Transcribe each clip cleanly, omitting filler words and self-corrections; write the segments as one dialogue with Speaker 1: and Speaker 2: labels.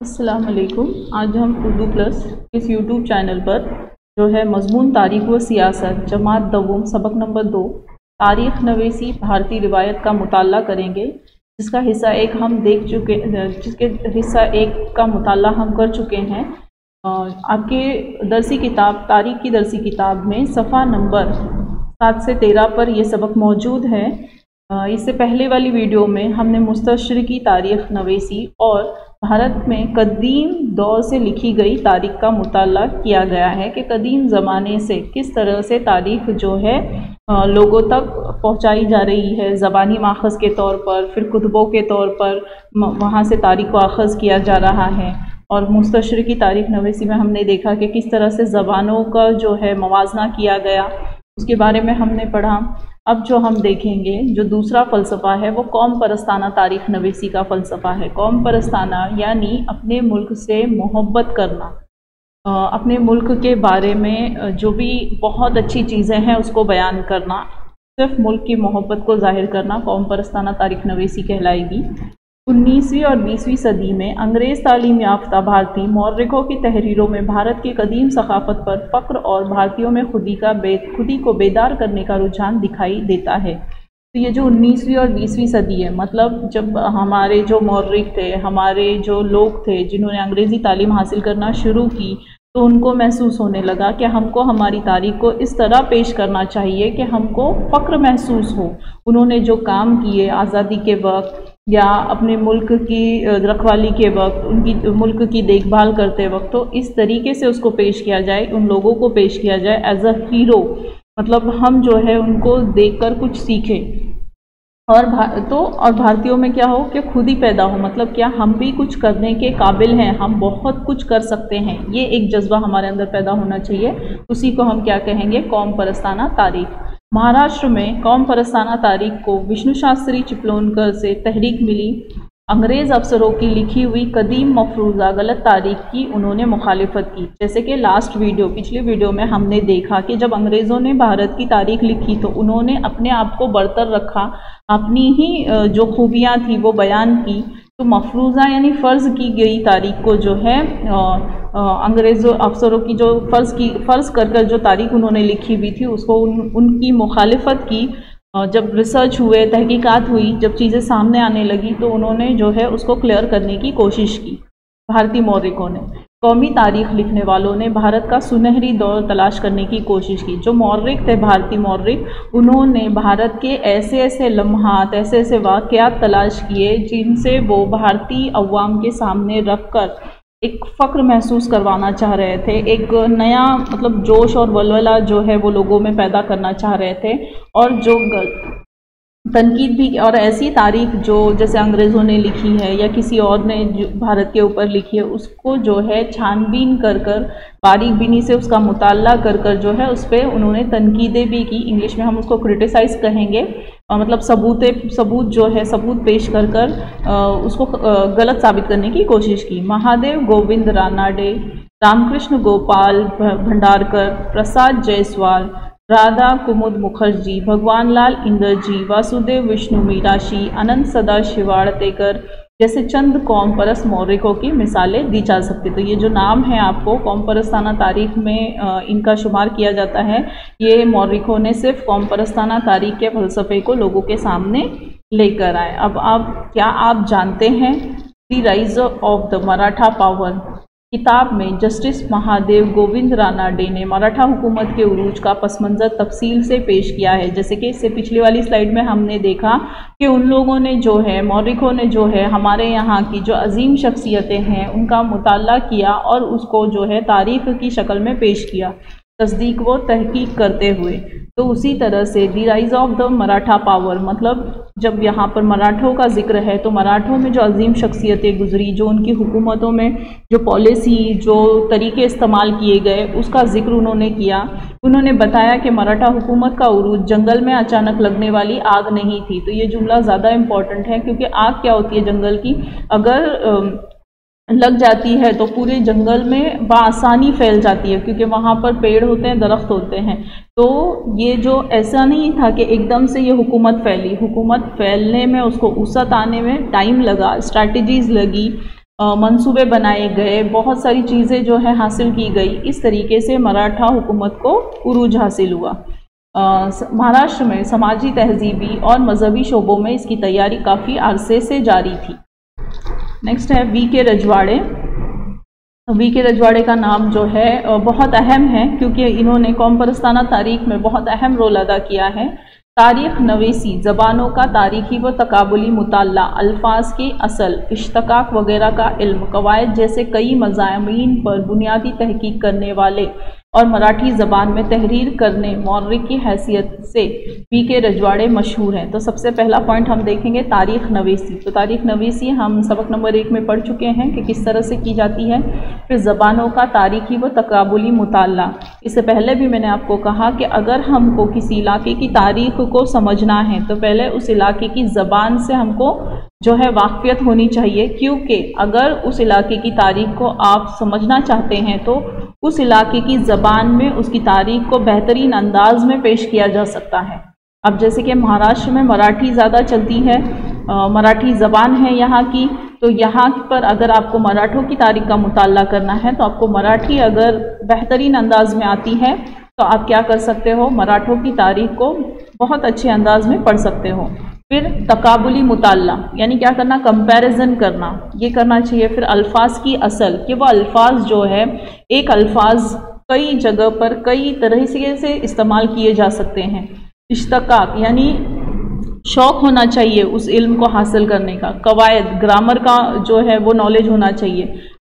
Speaker 1: अस्सलाम वालेकुम। आज हम उर्दू प्लस इस यूट्यूब चैनल पर जो है मज़मून तारीख़ व सियासत जमात दवम सबक नंबर 2 तारीख़ नवीसी भारतीय रिवायत का मुताला करेंगे, जिसका हिस्सा एक हम देख चुके जिसके हिस्सा एक का मुताला हम कर चुके हैं। आपके दरसी किताब तारीख़ की दरसी किताब में सफ़ा नंबर 7 से 13 पर यह सबक मौजूद है। इससे पहले वाली वीडियो में हमने मुस्तशरिकी तारीख़ नवीसी और भारत में कदीम दौर से लिखी गई तारीख़ का मुताला किया गया है कि कदीम ज़माने से किस तरह से तारीख़ जो है लोगों तक पहुंचाई जा रही है, ज़बानी माखज़ के तौर पर, फिर कुतुबों के तौर पर वहाँ से तारीख़ को आख़ज़ किया जा रहा है। और मुस्तशरिकी तारीख़ नवीसी में हमने देखा कि किस तरह से ज़बानों का जो है मवाजना किया गया, उसके बारे में हमने पढ़ा। अब जो हम देखेंगे जो दूसरा फ़लसफ़ा है वो कौम परस्ताना तारीख़ नवीसी का फ़लसफ़ा है। कौम परस्ताना यानी अपने मुल्क से मोहब्बत करना, अपने मुल्क के बारे में जो भी बहुत अच्छी चीज़ें हैं उसको बयान करना, सिर्फ मुल्क की मोहब्बत को ज़ाहिर करना कौम परस्ताना तारीख़ नवीसी कहलाएगी। 19वीं और 20वीं सदी में अंग्रेज़ तालीम याफ्ता भारतीय मौर्रिखों की तहरीरों में भारत की कदीम सकाफ़त पर फ़ख्र और भारतीयों में खुदी को बेदार करने का रुझान दिखाई देता है। तो ये जो 19वीं और 20वीं सदी है, मतलब जब हमारे जो मौर्रिख थे, हमारे जो लोग थे जिन्होंने अंग्रेज़ी तालीम हासिल करना शुरू की, तो उनको महसूस होने लगा कि हमको हमारी तारीख़ को इस तरह पेश करना चाहिए कि हमको फ़ख्र महसूस हो। उन्होंने जो काम किए आज़ादी के वक्त या अपने मुल्क की रखवाली के वक्त, उनकी मुल्क की देखभाल करते वक्त, तो इस तरीके से उसको पेश किया जाए, उन लोगों को पेश किया जाए एज अ हीरो, मतलब हम जो है उनको देखकर कुछ सीखें। और भारतीयों में क्या हो कि खुद ही पैदा हो, मतलब क्या हम भी कुछ करने के काबिल हैं, हम बहुत कुछ कर सकते हैं, ये एक जज्बा हमारे अंदर पैदा होना चाहिए। उसी को हम क्या कहेंगे, कौम परस्ताना तारीख़। महाराष्ट्र में कौम परस्ताना तारीख़ को विष्णु शास्त्री चिपलूणकर से तहरीक मिली। अंग्रेज़ अफसरों की लिखी हुई कदीम मफरूज़ा गलत तारीख़ की उन्होंने मुखालिफत की। जैसे कि पिछली वीडियो में हमने देखा कि जब अंग्रेज़ों ने भारत की तारीख़ लिखी तो उन्होंने अपने आप को बरतर रखा, अपनी ही जो खूबियाँ थी वो बयान की। तो मफरूज़ा यानी फ़र्ज़ की गई तारीख़ को जो है अंग्रेज़ों अफसरों की जो फ़र्ज़ कर जो तारीख़ उन्होंने लिखी हुई थी उसको उनकी मुखालिफत की। जब रिसर्च हुए, तहकीकात हुई, जब चीज़ें सामने आने लगी तो उन्होंने जो है उसको क्लियर करने की कोशिश की। भारतीय मौर्रिखों ने, कौमी तारीख़ लिखने वालों ने भारत का सुनहरी दौर तलाश करने की कोशिश की। जो मौर्रिख थे, भारतीय मौर्रिख, उन्होंने भारत के ऐसे ऐसे लम्हात, ऐसे ऐसे वाक़यात तलाश किए जिनसे वो भारतीय अवाम के सामने रख कर एक फ़ख्र महसूस करवाना चाह रहे थे, एक नया मतलब जोश और वलवला जो है वो लोगों में पैदा करना चाह रहे थे। और जो तनकीद भी, और ऐसी तारीख़ जो जैसे अंग्रेज़ों ने लिखी है या किसी और ने जो भारत के ऊपर लिखी है उसको जो है छानबीन कर बारीक बीनी से उसका मुताला कर जो है उस पर उन्होंने तनकीदें भी की। इंग्लिश में हम उसको क्रिटिसाइज़ कहेंगे, मतलब सबूत जो है सबूत पेश कर उसको गलत साबित करने की कोशिश की। महादेव गोविंद रानाडे, रामकृष्ण गोपाल भंडारकर, प्रसाद जायसवाल, राधा कुमुद मुखर्जी, भगवान लाल इंदरजी, वासुदेव विष्णु मीराशी, अनंत सदा शिवाड़तेकर जैसे चंद कौम परस्त मौर्रिखों की मिसालें दी जा सकती। तो ये जो नाम है आपको कौम परस्ताना तारीख़ में इनका शुमार किया जाता है। ये मौर्रिखों ने सिर्फ कौम परस्ताना तारीख़ के फ़लसफ़े को लोगों के सामने लेकर आए। अब क्या आप जानते हैं the rise of the Maratha power किताब में जस्टिस महादेव गोविंद रानाडे ने मराठा हुकूमत के उरूज का पस मंज़र तफसील से पेश किया है। जैसे कि इससे पिछली वाली स्लाइड में हमने देखा कि उन लोगों ने जो है, मौर्रिखों ने जो है हमारे यहाँ की जो अजीम शख्सियतें हैं उनका मुताला किया और उसको जो है तारीख़ की शक्ल में पेश किया, तस्दीक व तहकीक करते हुए। तो उसी तरह से the rise of the Maratha power, मतलब जब यहाँ पर मराठों का जिक्र है तो मराठों में जो अजीम शख्सियतें गुजरी, जो उनकी हुकूमतों में जो पॉलिसी, जो तरीके इस्तेमाल किए गए, उसका जिक्र उन्होंने किया। उन्होंने बताया कि मराठा हुकूमत का उरूज जंगल में अचानक लगने वाली आग नहीं थी। तो ये जुमला ज़्यादा इम्पॉर्टेंट है क्योंकि आग क्या होती है जंगल की, अगर लग जाती है तो पूरे जंगल में बआसानी फैल जाती है क्योंकि वहाँ पर पेड़ होते हैं, दरख्त होते हैं। तो ये जो ऐसा नहीं था कि एकदम से ये हुकूमत फैली, हुकूमत फैलने में, उसको वसअत आने में टाइम लगा, स्ट्रैटेजीज़ लगी, मंसूबे बनाए गए, बहुत सारी चीज़ें जो है हासिल की गई। इस तरीके से मराठा हुकूमत को उरूज हासिल हुआ। महाराष्ट्र में समाजी, तहजीबी और मजहबी शोबों में इसकी तैयारी काफ़ी अरसे से जारी थी। नेक्स्ट है वी.के. रजवाड़े। वी.के. रजवाड़े का नाम जो है बहुत अहम है, क्योंकि इन्होंने कौम परस्ताना तारीख में बहुत अहम रोल अदा किया है। तारीख नवीसी, ज़बानों का तारीखी व तकाबुली मुताल्ला, अल्फाज की असल, इश्तकाक वगैरह का इल्म, कवायद जैसे कई मज़ामीन पर बुनियादी तहकीक करने वाले और मराठी ज़बान में तहरीर करने मौर्रिख की हैसियत से वी.के. रजवाड़े मशहूर हैं। तो सबसे पहला पॉइंट हम देखेंगे तारीख नवीसी। तो तारीख नवीसी हम सबक नंबर 1 में पढ़ चुके हैं कि किस तरह से की जाती है। फिर ज़बानों का तारीखी व तकाबुली मुताल्ला। इससे पहले भी मैंने आपको कहा कि अगर हमको किसी इलाके की तारीख को समझना है तो पहले उस इलाके की ज़बान से हमको जो है वाक़फ़ियत होनी चाहिए, क्योंकि अगर उस इलाके की तारीख को आप समझना चाहते हैं तो उस इलाके की ज़बान में उसकी तारीख को बेहतरीन अंदाज में पेश किया जा सकता है। अब जैसे कि महाराष्ट्र में मराठी ज़्यादा चलती है, मराठी ज़बान है यहाँ की, तो यहाँ पर अगर आपको मराठों की तारीख का मुताल्ला करना है तो आपको मराठी अगर बेहतरीन अंदाज में आती है तो आप क्या कर सकते हो, मराठों की तारीख को बहुत अच्छे अंदाज में पढ़ सकते हो। फिर तकाबुली मुताल्ला यानी क्या करना, कंपैरिजन करना, ये करना चाहिए। फिर अल्फाज की असल, कि वह अल्फाज जो है एक अल्फाज कई जगह पर कई तरह से इस्तेमाल किए जा सकते हैं। इश्तकाक यानी शौक़ होना चाहिए उस इल्म को हासिल करने का। कवायद, ग्रामर का जो है वो नॉलेज होना चाहिए।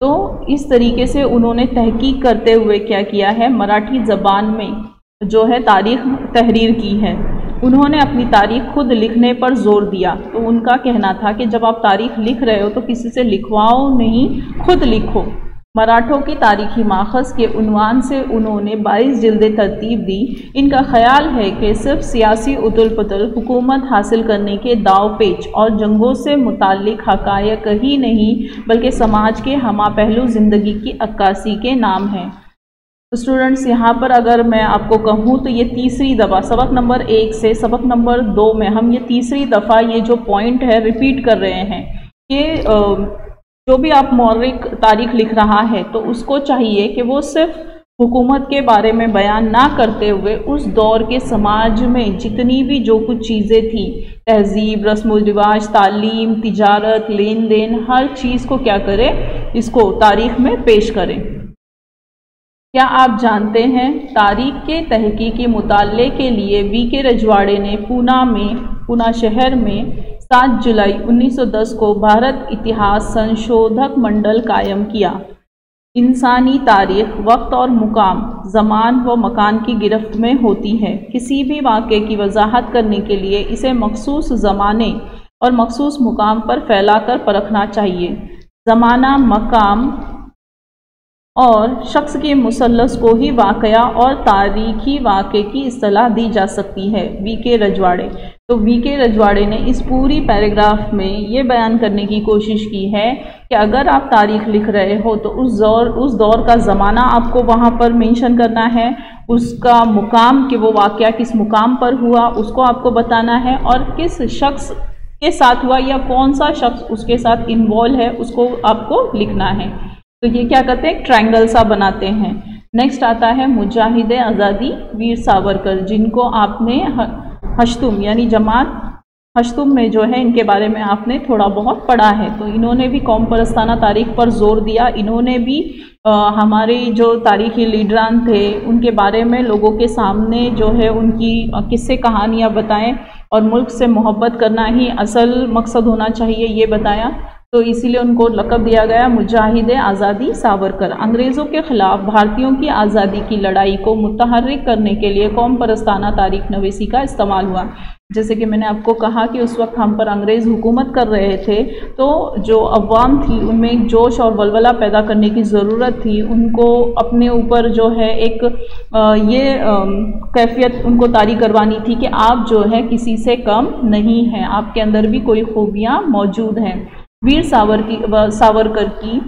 Speaker 1: तो इस तरीके से उन्होंने तहकीक करते हुए क्या किया है, मराठी ज़बान में जो है तारीख़ तहरीर की है। उन्होंने अपनी तारीख़ खुद लिखने पर जोर दिया। तो उनका कहना था कि जब आप तारीख़ लिख रहे हो तो किसी से लिखवाओ नहीं, खुद लिखो। मराठों की तारीख़ी माखज़ के उन्वान से उन्होंने 22 जिल्दें तरतीब दी। इनका ख्याल है कि सिर्फ सियासी उतल पुतल, हुकूमत हासिल करने के दाव पेच और जंगों से मुताल्लिक़ हक़ायक़ ही नहीं बल्कि समाज के हमा पहलू ज़िंदगी की अक्कासी के नाम हैं। तो स्टूडेंट्स, यहाँ पर अगर मैं आपको कहूँ तो ये तीसरी दफ़ा सबक नंबर 1 से सबक नंबर 2 में हम ये तीसरी दफ़ा ये जो पॉइंट है रिपीट कर रहे हैं कि जो भी आप मौर्रिख तारीख लिख रहा है तो उसको चाहिए कि वो सिर्फ हुकूमत के बारे में बयान ना करते हुए उस दौर के समाज में जितनी भी जो कुछ चीज़ें थी, तहजीब, रस्म रिवाज, तालीम, तिजारत, लेन देन, हर चीज़ को क्या करे, इसको तारीख में पेश करें। क्या आप जानते हैं तारीख के तहकीकी मुताले के लिए वी.के. रजवाड़े ने पूना शहर में 7 जुलाई 1910 को भारत इतिहास संशोधक मंडल कायम किया। इंसानी तारीख वक्त और मुकाम, ज़मान व मकान की गिरफ्त में होती है। किसी भी वाक़े की वजाहत करने के लिए इसे मखसूस ज़माने और मखसूस मुकाम पर फैलाकर परखना चाहिए। ज़माना, मकाम और शख्स के मुसल्लस को ही वाक़या और तारीखी वाक़े की इस्तिलाह दी जा सकती है। वी.के. रजवाड़े। तो वी.के. रजवाड़े ने इस पूरी पैराग्राफ में ये बयान करने की कोशिश की है कि अगर आप तारीख लिख रहे हो तो उस दौर का ज़माना आपको वहाँ पर मेंशन करना है, उसका मुकाम कि वो वाक़या किस मुकाम पर हुआ उसको आपको बताना है, और किस शख्स के साथ हुआ या कौन सा शख्स उसके साथ इन्वॉल्व है उसको आपको लिखना है। तो ये क्या करते हैं, ट्रायंगल सा बनाते हैं। नेक्स्ट आता है मुजाहिद आज़ादी वीर सावरकर, जिनको आपने हश्तुम यानी जमात हश्तुम में जो है इनके बारे में आपने थोड़ा बहुत पढ़ा है। तो इन्होंने भी कौम परस्ताना तारीख पर जोर दिया। इन्होंने भी हमारे जो तारीखी लीडरान थे उनके बारे में लोगों के सामने जो है उनकी किस्से कहानियाँ बताएं, और मुल्क से मोहब्बत करना ही असल मकसद होना चाहिए ये बताया। तो इसीलिए उनको लक़ब दिया गया मुजाहिद आज़ादी सावरकर। अंग्रेज़ों के ख़िलाफ़ भारतीयों की आज़ादी की लड़ाई को मुतहर्रिक करने के लिए कौम परस्ताना तारीख नवीसी का इस्तेमाल हुआ। जैसे कि मैंने आपको कहा कि उस वक्त हम पर अंग्रेज़ हुकूमत कर रहे थे, तो जो अवाम थी उनमें एक जोश और वलवला पैदा करने की ज़रूरत थी। उनको अपने ऊपर जो है एक कैफियत उनको तारी करवानी थी कि आप जो है किसी से कम नहीं हैं, आपके अंदर भी कोई खूबियाँ मौजूद हैं। वीर सावरकर की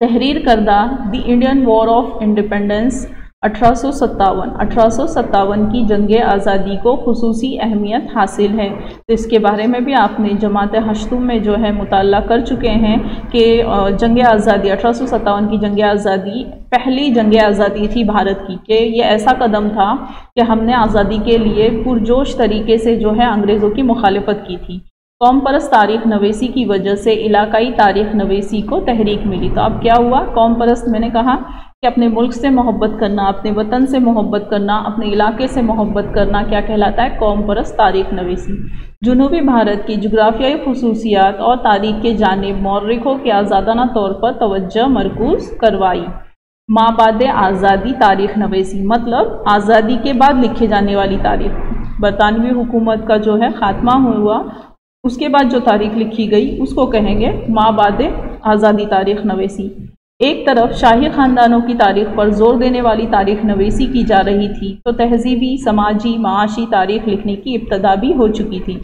Speaker 1: तहरीर करदा the Indian war of independence 1857 की जंग आज़ादी को खुसूसी अहमियत हासिल है। तो इसके बारे में भी आपने जमात हश्तुम में जो है मुताला कर चुके हैं कि जंग आज़ादी 1857 की जंग आज़ादी पहली जंग आज़ादी थी भारत की, कि ये ऐसा कदम था कि हमने आज़ादी के लिए पुरजोश तरीके से जो है अंग्रेज़ों की मुखालिफत की थी। कौम परस्त तारीख नवीसी की वजह से इलाकाई तारीख नवीसी को तहरीक मिली। तो अब क्या हुआ, कौम परस्त मैंने कहा कि अपने मुल्क से मोहब्बत करना, अपने वतन से मोहब्बत करना, अपने इलाके से मोहब्बत करना क्या कहलाता है, कौम परस्त तारीख नवीसी। जुनूबी भारत की जुग्राफियाई खसूसियात और तारीख के जानिब मौर्रिखों के आज़ादाना तौर पर तवज्जो मरकूज़ करवाई। माबाद आज़ादी तारीख नवीसी मतलब आज़ादी के बाद लिखे जाने वाली तारीख। बरतानवी हुकूमत का जो है ख़ात्मा हुआ, उसके बाद जो तारीख लिखी गई उसको कहेंगे माबाद आज़ादी तारीख नवीसी। एक तरफ शाही ख़ानदानों की तारीख पर जोर देने वाली तारीख नवीसी की जा रही थी, तो तहजीबी, समाजी, माशी तारीख लिखने की इब्तदा भी हो चुकी थी।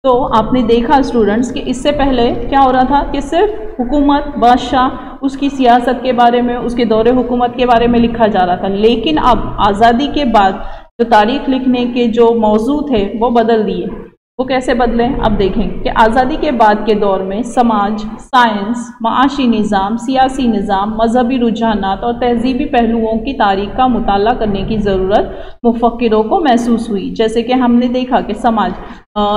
Speaker 1: तो आपने देखा स्टूडेंट्स कि इससे पहले क्या हो रहा था कि सिर्फ हुकूमत, बादशाह, उसकी सियासत के बारे में, उसके दौरे हुकूमत के बारे में लिखा जा रहा था। लेकिन अब आज़ादी के बाद जो तारीख लिखने के जो मौजू थे वो बदल दिए। वो कैसे बदले, अब देखें कि आज़ादी के बाद के दौर में समाज, साइंस, माशी निज़ाम, सियासी निज़ाम, मजहबी रुझानात और तहजीबी पहलुओं की तारीख का मुताला करने की ज़रूरत मुफक्किरों को महसूस हुई। जैसे कि हमने देखा कि समाज,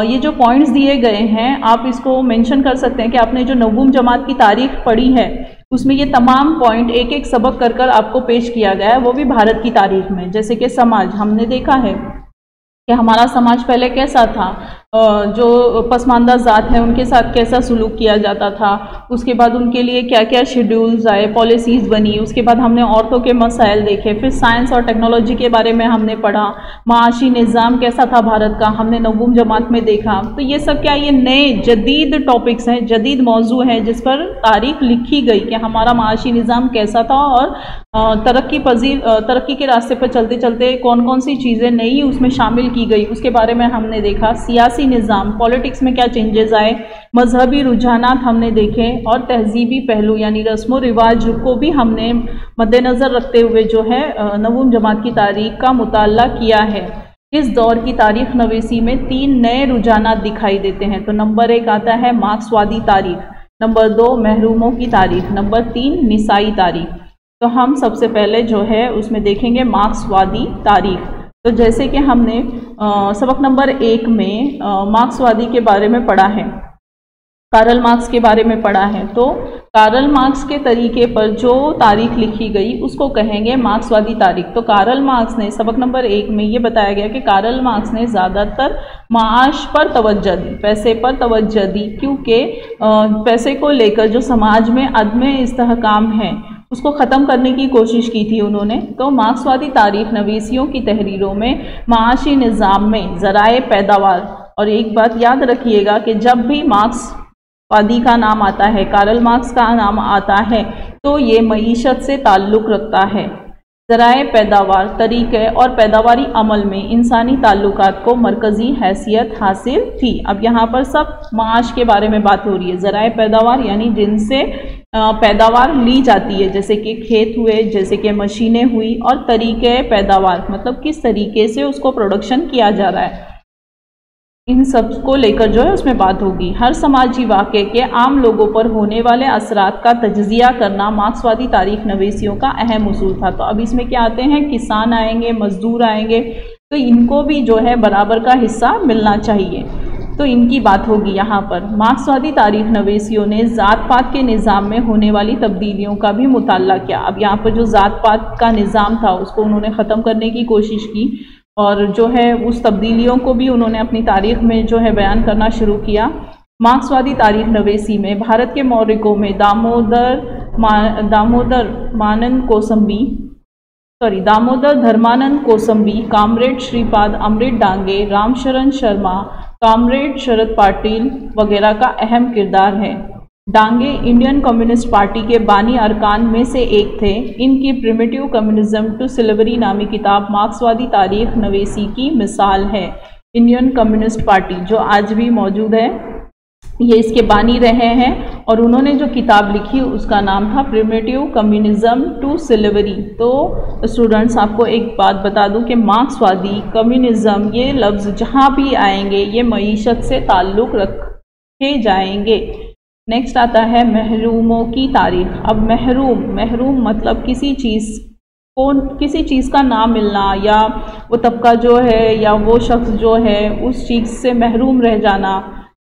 Speaker 1: ये जो पॉइंट्स दिए गए हैं आप इसको मेंशन कर सकते हैं कि आपने जो नवम जमात की तारीख पढ़ी है उसमें ये तमाम पॉइंट एक एक सबक कर कर आपको पेश किया गया है, वो भी भारत की तारीख में। जैसे कि समाज, हमने देखा है कि हमारा समाज पहले कैसा था, जो पसमानदा ज़ात हैं उनके साथ कैसा सलूक किया जाता था, उसके बाद उनके लिए क्या क्या शेड्यूल्स आए, पॉलिसीज़ बनी, उसके बाद हमने औरतों के मसाइल देखे, फिर साइंस और टेक्नोलॉजी के बारे में हमने पढ़ा, माशी निज़ाम कैसा था भारत का हमने नवम जमात में देखा। तो ये सब क्या, ये नए जदीद टॉपिक्स हैं, जदीद मौजू हैं जिस पर तारीख लिखी गई कि हमारा माशी निज़ाम कैसा था और तरक्की के रास्ते पर चलते चलते कौन कौन सी चीज़ें नई उसमें शामिल की गई, उसके बारे में हमने देखा। सियासी निज़ाम, पॉलिटिक्स में क्या चेंजेस आए, मजहबी रुझानात हमने देखे और तहजीबी पहलू यानी रस्म रिवाज को भी हमने मद्देनज़र रखते हुए जो है नवम जमात की तारीख का मुताला किया है। इस दौर की तारीख नवीसी में 3 नए रुझानात दिखाई देते हैं। तो नंबर 1 आता है मार्क्सवादी तारीख, नंबर 2 महरूमों की तारीख, नंबर 3 निसाई तारीख। तो हम सबसे पहले जो है उसमें देखेंगे मार्क्सवादी तारीख। तो जैसे कि हमने सबक नंबर 1 में मार्क्सवादी के बारे में पढ़ा है, कार्ल मार्क्स के बारे में पढ़ा है। तो कार्ल मार्क्स के तरीके पर जो तारीख लिखी गई उसको कहेंगे मार्क्सवादी तारीख। तो कार्ल मार्क्स ने सबक नंबर 1 में ये बताया गया कि कार्ल मार्क्स ने ज़्यादातर माश पर तवज्जो दी, पैसे पर तवज्जो दी, क्योंकि पैसे को लेकर जो समाज में अदम इस्तेहकाम है उसको ख़त्म करने की कोशिश की थी उन्होंने। तो मार्क्सवादी तारीख नवीसियों की तहरीरों में माशी निज़ाम में ज़राए पैदावार, और एक बात याद रखिएगा कि जब भी मार्क्सवादी का नाम आता है, कार्ल मार्क्स का नाम आता है, तो ये मईशत से ताल्लुक़ रखता है। ज़राए पैदावार, तरीक़े और पैदावारी अमल में इंसानी ताल्लुकात को मरकज़ी हैसियत हासिल थी। अब यहाँ पर सब माश के बारे में बात हो रही है। ज़राए पैदावार यानी जिनसे पैदावार ली जाती है, जैसे कि खेत हुए, जैसे कि मशीनें हुई, और तरीक़े पैदावार मतलब किस तरीके से उसको प्रोडक्शन किया जा रहा है, इन सब को लेकर जो है उसमें बात होगी। हर समाजी वाक़े के आम लोगों पर होने वाले असरात का तज्ज़िया करना मार्क्सवादी तारीख नवीसियों का अहम उसूल था। तो अब इसमें क्या आते हैं, किसान आएंगे, मजदूर आएंगे, तो इनको भी जो है बराबर का हिस्सा मिलना चाहिए। तो इनकी बात होगी यहाँ पर। मार्क्सवादी तारीख नवीसियों ने ज़ात पात के निज़ाम में होने वाली तब्दीलियों का भी मुताला किया। अब यहाँ पर जो ज़ात पात का निज़ाम था उसको उन्होंने ख़त्म करने की कोशिश की, और जो है उस तब्दीलियों को भी उन्होंने अपनी तारीख में जो है बयान करना शुरू किया। मार्क्सवादी तारीख नवीसी में भारत के मौर्रिकों में दामोदर धर्मानंद कोसंबी, कामरेड श्रीपाद, अमृत डांगे, रामशरण शर्मा, कामरेड शरद पाटिल वगैरह का अहम किरदार है। डांगे इंडियन कम्युनिस्ट पार्टी के बानी अरकान में से एक थे। इनकी प्रिमिटिव कम्युनिज्म टू स्लेवरी नामी किताब मार्क्सवादी तारीख नवीसी की मिसाल है। इंडियन कम्युनिस्ट पार्टी जो आज भी मौजूद है, ये इसके बानी रहे हैं और उन्होंने जो किताब लिखी उसका नाम था प्रिमिटिव कम्युनिज्म टू स्लेवरी। तो स्टूडेंट्स आपको एक बात बता दूं कि मार्क्सवादी, कम्युनिज्म, ये लफ्ज़ जहाँ भी आएंगे ये मईशत से ताल्लुक़ रखे जाएंगे। नेक्स्ट आता है महरूमों की तारीख। अब महरूम मतलब किसी चीज़ का ना मिलना, या वो तबका जो है या वो शख्स जो है उस चीज़ से महरूम रह जाना,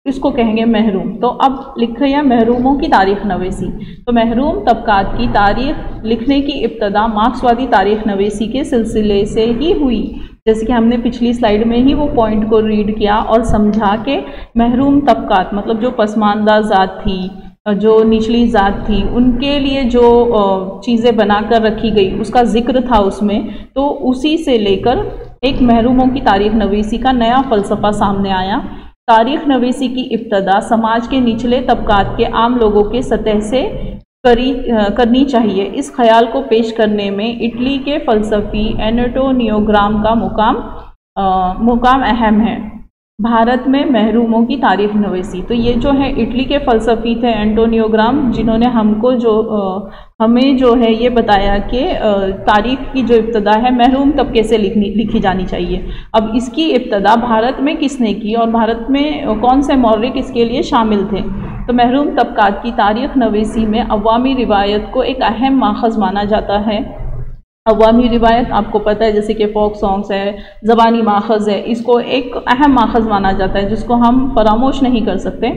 Speaker 1: इसको कहेंगे महरूम। तो अब लिख रहे हैं महरूमों की तारीख नवीसी। तो महरूम तबकात की तारीख लिखने की इब्तदा मार्क्सवादी तारीख नवीसी के सिलसिले से ही हुई। जैसे कि हमने पिछली स्लाइड में ही वो पॉइंट को रीड किया और समझा कि महरूम तबकात मतलब जो पसमानदा ज़ात थी, जो निचली ज़ात थी, उनके लिए जो चीज़ें बनाकर रखी गई उसका जिक्र था उसमें। तो उसी से लेकर एक महरूमों की तारीख नवीसी का नया फ़लसफ़ा सामने आया। तारीख नवीसी की इब्तदा समाज के निचले तबकात के आम लोगों के सतह से करनी चाहिए। इस ख्याल को पेश करने में इटली के फ़लसफ़ी एंटोनियो ग्राम का मुकाम अहम है। भारत में महरूमों की तारीख नवीसी, तो ये जो है इटली के फ़लसफ़ी थे एंटोनियो ग्राम, जिन्होंने हमें जो है ये बताया कि तारीख की जो इब्तदा है महरूम तबके से लिखी जानी चाहिए। अब इसकी इब्तदा भारत में किसने की और भारत में कौन से मौर्य इसके लिए शामिल थे? तो महरूम तबकात की तारीख नवीसी में अवामी रिवायत को एक अहम माखज़ माना जाता है। अवामी रिवायत आपको पता है, जैसे कि फोक सॉन्ग्स है, ज़बानी माखज़ है, इसको एक अहम माखज़ माना जाता है जिसको हम फरामोश नहीं कर सकते।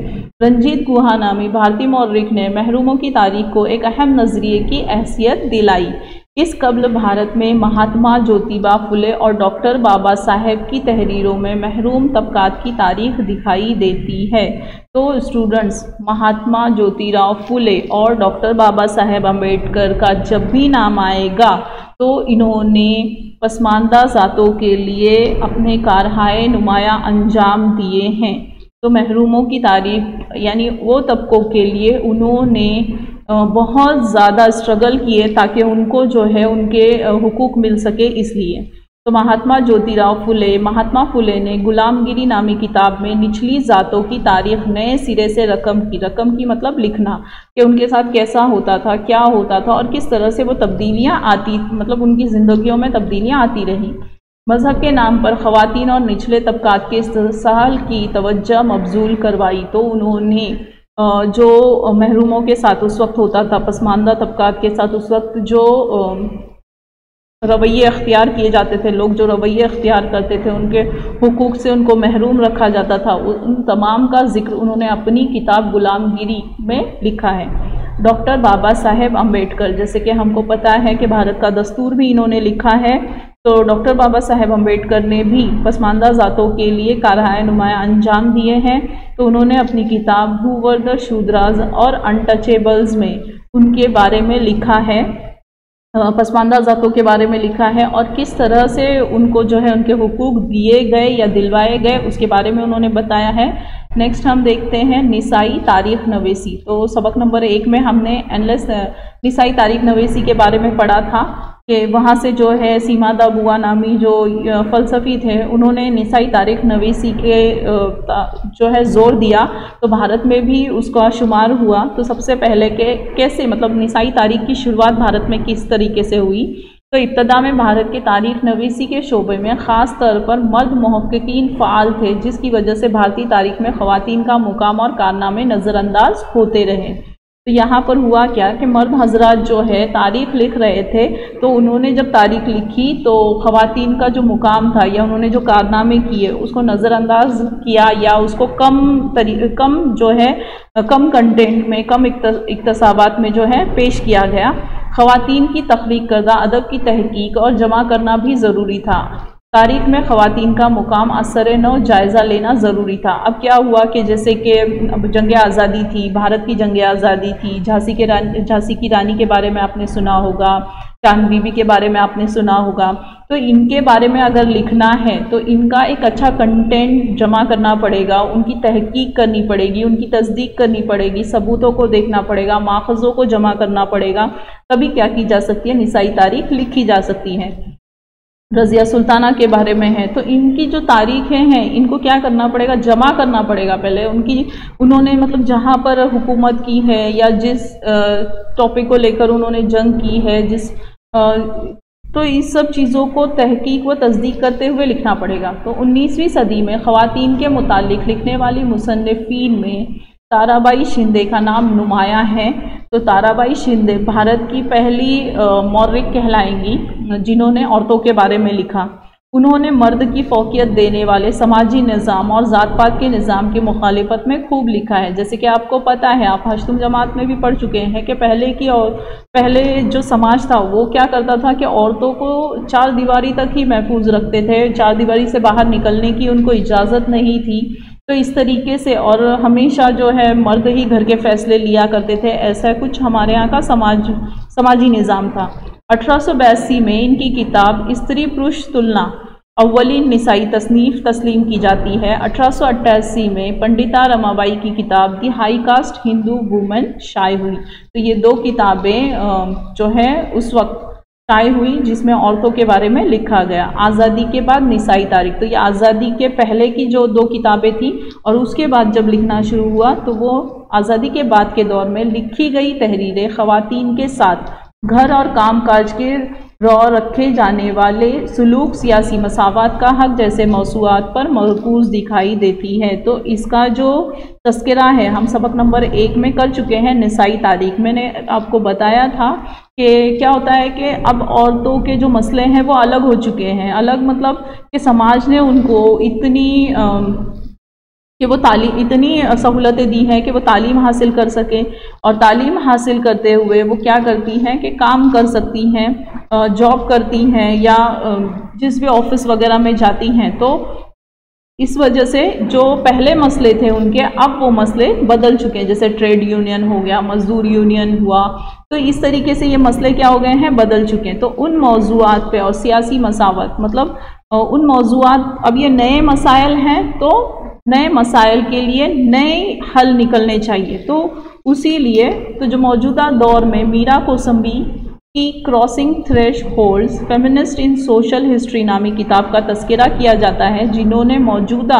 Speaker 1: रंजीत गुहा नामी भारतीय मौर्रिख ने महरूमों की तारीख को एक अहम नज़रिए की हैसियत दिलाई। इस कबल भारत में महात्मा ज्योतिबा फुले और डॉक्टर बाबा साहेब की तहरीरों में महरूम तबकात की तारीख दिखाई देती है। तो स्टूडेंट्स, महात्मा ज्योतिराव फुले और डॉक्टर बाबा साहेब अम्बेडकर का जब भी नाम आएगा तो इन्होंने पसमानदा ज़ातों के लिए अपने कारहाए नुमाया अंजाम दिए हैं। तो महरूमों की तारीख यानी वो तबकों के लिए उन्होंने बहुत ज़्यादा स्ट्रगल किए ताकि उनको जो है उनके हुकूक मिल सके, इसलिए। तो महात्मा फुले ने गुलामगिरी नामी किताब में निचली ज़ातों की तारीख नए सिरे से रकम की मतलब लिखना, कि उनके साथ कैसा होता था, क्या होता था और किस तरह से वो तब्दीलियाँ आती, मतलब उनकी ज़िंदगियों में तब्दीलियाँ आती रहीं। मज़हब के नाम पर ख़वातीन और निचले तबकात के इस्तेहसाल की तवज्जो मबजूल करवाई। तो उन्होंने जो महरूमों के साथ उस वक्त होता था, पसमानदा तबकात के साथ उस वक्त जो रवैये अख्तियार किए जाते थे, लोग जो रवैये अख्तियार करते थे, उनके हुकूक से उनको महरूम रखा जाता था, उन तमाम का जिक्र उन्होंने अपनी किताब गुलामगिरी में लिखा है। डॉक्टर बाबा साहेब अम्बेडकर, जैसे कि हमको पता है कि भारत का दस्तूर भी इन्होंने लिखा है, तो डॉक्टर बाबा साहेब अम्बेडकर ने भी पसमानदा ज़ातों के लिए कारहाए नुमाया अंजाम दिए हैं। तो उन्होंने अपनी किताब हू वर द शूद्राज और अनटचेबल्स में उनके बारे में लिखा है, पसमानदा ज़ातों के बारे में लिखा है और किस तरह से उनको जो है उनके हुकूक दिए गए या दिलवाए गए उसके बारे में उन्होंने बताया है। नेक्स्ट हम देखते हैं निसाई तारीख नवीसी। तो सबक नंबर 1 में हमने निसाई तारीख नवीसी के बारे में पढ़ा था कि वहाँ से जो है सीमा दा बुआ नामी जो फ़लसफ़ी थे, उन्होंने निसाई तारीख नवीसी के जो है ज़ोर दिया, तो भारत में भी उसका शुमार हुआ। तो सबसे पहले कैसे मतलब निसाई तारीख की शुरुआत भारत में किस तरीके से हुई? तो इब्तदा में भारत के तारीख नवीसी के शोबे में ख़ास तौर पर मर्द मुहक्किकीन फ़ाल थे, जिसकी वजह से भारतीय तारीख में ख़वातीन का मुकाम और कारनामे नज़रअंदाज होते रहे। तो यहाँ पर हुआ क्या कि मर्द हजरात जो है तारीख लिख रहे थे, तो उन्होंने जब तारीख लिखी तो ख़वातीन का जो मुकाम था या उन्होंने जो कारनामे किए उसको नज़रअंदाज किया या उसको कम कंटेंट में, कम इक्तसाबात में जो है पेश किया गया। ख़वातीन की तख्लीक करदा अदब की तहकीक और जमा करना भी ज़रूरी था। तारीख में ख़वातीन का मुकाम असर नौ जायज़ा लेना ज़रूरी था। अब क्या हुआ कि जैसे कि जंग आज़ादी थी, भारत की जंग आज़ादी थी, झांसी की रानी के बारे में आपने सुना होगा, चांद बीबी के बारे में आपने सुना होगा। तो इनके बारे में अगर लिखना है तो इनका एक अच्छा कंटेंट जमा करना पड़ेगा, उनकी तहकीक करनी पड़ेगी, उनकी तस्दीक करनी पड़ेगी, सबूतों को देखना पड़ेगा, माखज़ों को जमा करना पड़ेगा, तभी क्या की जा सकती है, निसाई तारीख लिखी जा सकती है। रज़िया सुल्ताना के बारे में है। तो इनकी जो तारीखें हैं इनको क्या करना पड़ेगा, जमा करना पड़ेगा पहले। उन्होंने मतलब जहाँ पर हुकूमत की है या जिस टॉपिक को लेकर उन्होंने जंग की है, तो इस सब चीज़ों को तहकीक व तस्दीक करते हुए लिखना पड़ेगा। तो 19वीं सदी में ख़वातीन के मुतालिक लिखने वाली मुसन्निफ़ीन में ताराबाई शिंदे का नाम नुमाया है। तो ताराबाई शिंदे भारत की पहली मौर्रिख कहलाएंगी जिन्होंने औरतों के बारे में लिखा। उन्होंने मर्द की फौकियत देने वाले समाजी निज़ाम और ज़ात पात के निज़ाम की मुखालिफत में खूब लिखा है। जैसे कि आपको पता है, आप हश्तुम जमात में भी पढ़ चुके हैं कि पहले जो समाज था वो क्या करता था कि औरतों को चार दीवारी तक ही महफूज रखते थे, चार दीवारी से बाहर निकलने की उनको इजाज़त नहीं थी। तो इस तरीके से, और हमेशा जो है मर्द ही घर के फैसले लिया करते थे, ऐसा कुछ हमारे यहाँ का समाजी निज़ाम था। 1882 में इनकी किताब स्त्री पुरुष तुलना अव्वलीन निसाई तसनीफ़ तस्लीम की जाती है। 1888 में पंडिता रमाबाई की किताब दी हाई कास्ट हिंदू वुमेन शाये हुई। तो ये दो किताबें जो है उस वक्त शाये हुई जिसमें औरतों के बारे में लिखा गया। आज़ादी के बाद निसाई तारीख, तो ये आज़ादी के पहले की जो दो किताबें थी और उसके बाद जब लिखना शुरू हुआ तो वो आज़ादी के बाद के दौर में लिखी गई तहरीरें ख़वातीन के साथ घर और काम काज के रखे जाने वाले सुलूक, सियासी मसावात का हक जैसे मौसूआत पर मरकूज़ दिखाई देती है। तो इसका जो तस्करा है हम सबक नंबर 1 में कर चुके हैं। निसाई तारीख मैंने आपको बताया था कि क्या होता है कि अब औरतों के जो मसले हैं वो अलग हो चुके हैं। अलग मतलब कि समाज ने उनको इतनी सहूलतें दी हैं कि वो तालीम हासिल कर सके, और तालीम हासिल करते हुए वो क्या करती हैं कि काम कर सकती हैं, जॉब करती हैं या जिस भी ऑफिस वगैरह में जाती हैं। तो इस वजह से जो पहले मसले थे उनके, अब वो मसले बदल चुके हैं। जैसे ट्रेड यूनियन हो गया, मजदूर यूनियन हुआ, तो इस तरीके से ये मसले क्या हो गए हैं, बदल चुके हैं। तो उन मौजूआत पे और सियासी मसावत मतलब उन मौजूआत, अब ये नए मसाइल हैं तो नए मसाइल के लिए नए हल निकलने चाहिए। तो उसी लिए तो जो मौजूदा दौर में मीरा कोसंबी की क्रॉसिंग थ्रेशहोल्ड्स फेमिनिस्ट इन सोशल हिस्ट्री नामी किताब का तस्करा किया जाता है, जिन्होंने मौजूदा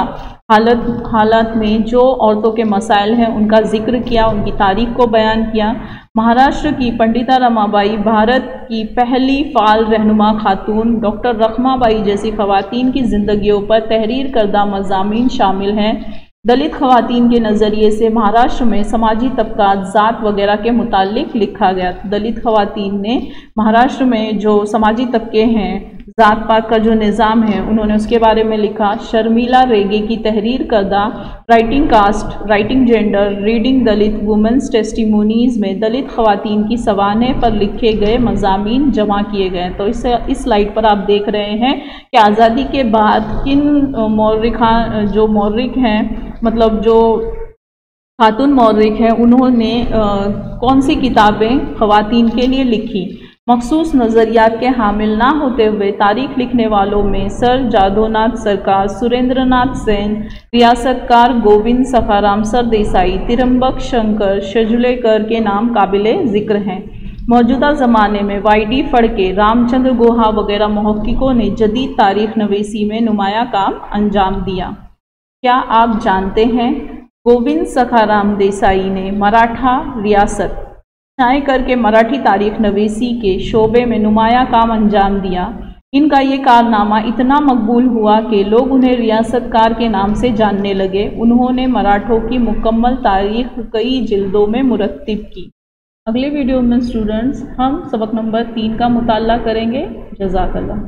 Speaker 1: हालात में जो औरतों के मसाइल हैं उनका जिक्र किया, उनकी तारीख को बयान किया। महाराष्ट्र की पंडिता रमाबाई, भारत की पहली फाल रहनुमा खातून डॉक्टर रखमाबाई जैसी खवातीन की ज़िंदगियों पर तहरीर करदा मज़ामीन शामिल हैं। दलित खवातीन के नज़रिए से महाराष्ट्र में समाजी तबकात, ज़ात वगैरह के मुतालिक लिखा गया। दलित खवातीन ने महाराष्ट्र में जो समाजी तबके हैं, ज़ात पात का जो निज़ाम है, उन्होंने उसके बारे में लिखा। शर्मिला रेगे की तहरीर करदा writing caste, writing gender, reading Dalit women's testimonies में दलित खवातीन की सवाने पर लिखे गए मज़ामीन जमा किए गए। तो इस स्लाइड पर आप देख रहे हैं कि आज़ादी के बाद किन मौर्रिख हैं, मतलब जो खातून मौर्रिख हैं, उन्होंने कौन सी किताबें खवातीन के लिए लिखी। मखसूस नज़रियात के हामिल ना होते हुए तारीख लिखने वालों में सर जादोनाथ सरकार, सुरेंद्रनाथ सेन, रियासतकार गोविंद सखाराम सरदेसाई, तिरंबक शंकर शेजुलेकर के नाम काबिले ज़िक्र हैं। मौजूदा ज़माने में वाईडी फड़के, रामचंद्र गुहा वगैरह मुहक्किकों ने जदीद तारीख नवीसी में नुमाया काम अंजाम दिया। क्या आप जानते हैं गोविंद सखाराम देसाई ने मराठा रियासत शाये करके मराठी तारीख नवीसी के शोबे में नुमाया काम अंजाम दिया। इनका ये कारनामा इतना मकबूल हुआ कि लोग उन्हें रियासतकार के नाम से जानने लगे। उन्होंने मराठों की मुकम्मल तारीख कई जिल्दों में मुरत्तिब की। अगले वीडियो में स्टूडेंट्स हम सबक नंबर 3 का मुताला करेंगे। जज़ाकल्लाह।